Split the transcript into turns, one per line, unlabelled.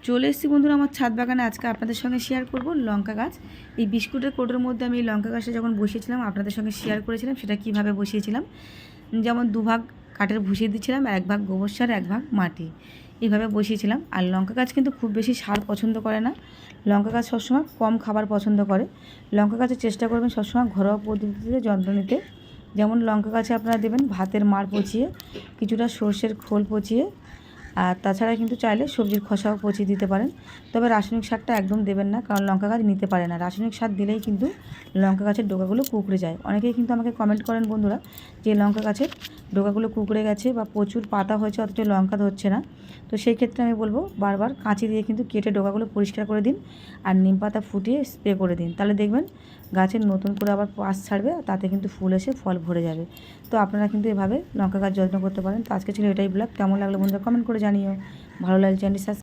চলে এসেছি বন্ধুরা আমার ছাদ বাগানে। আজকে আপনাদের সঙ্গে শেয়ার করব লঙ্কা গাছ। এই বিস্কুটের কোটোর মধ্যে আমি এই লঙ্কা গাছটা যখন বসিয়েছিলাম আপনাদের সঙ্গে শেয়ার করেছিলাম সেটা কিভাবে বসিয়েছিলাম। যেমন দুভাগ কাঠের ভুষিয়ে দিয়েছিলাম, এক ভাগ গোবর সার, এক ভাগ মাটি, এইভাবে বসিয়েছিলাম। আর লঙ্কা গাছ কিন্তু খুব বেশি সার পছন্দ করে না, লঙ্কা গাছ সবসময় কম খাবার পছন্দ করে। লঙ্কা গাছের চেষ্টা করবেন সবসময় ঘরোয়া পদ্ধতিতে যত্ন নিতে। যেমন লঙ্কা গাছে আপনারা দেবেন ভাতের মাড় পচিয়ে, কিছুটা সর্ষের খোল পচিয়ে, আর তাছাড়া কিন্তু চাইলে সবজির খোসাও পচিয়ে দিতে পারেন। তবে রাসায়নিক সারটা একদম দেবেন না, কারণ লঙ্কা গাছ নিতে পারে না। রাসায়নিক সার দিলেই কিন্তু লঙ্কা গাছের ডোকাগুলো কুঁকড়ে যায়। অনেকেই কিন্তু আমাকে কমেন্ট করেন বন্ধুরা যে লঙ্কা গাছের ডোকাগুলো কুঁকড়ে গেছে বা প্রচুর পাতা হয়েছে অথচ লঙ্কা ধরছে না। তো সেই ক্ষেত্রে আমি বলবো বারবার কাঁচি দিয়ে কিন্তু কেটে ডোকাগুলো পরিষ্কার করে দিন আর নিম পাতা ফুটিয়ে স্প্রে করে দিন। তাহলে দেখবেন গাছের নতুন করে আবার পাশ ছাড়বে, তাতে কিন্তু ফুল এসে ফল ভরে যাবে। তো আপনারা কিন্তু এভাবে লঙ্কা গাছ যত্ন করতে পারেন। তো আজকে ছিল এটাই ব্লগ। কেমন লাগলো বন্ধুরা কমেন্ট করে জানিও। ভালো লাগলে চ্যানেলটি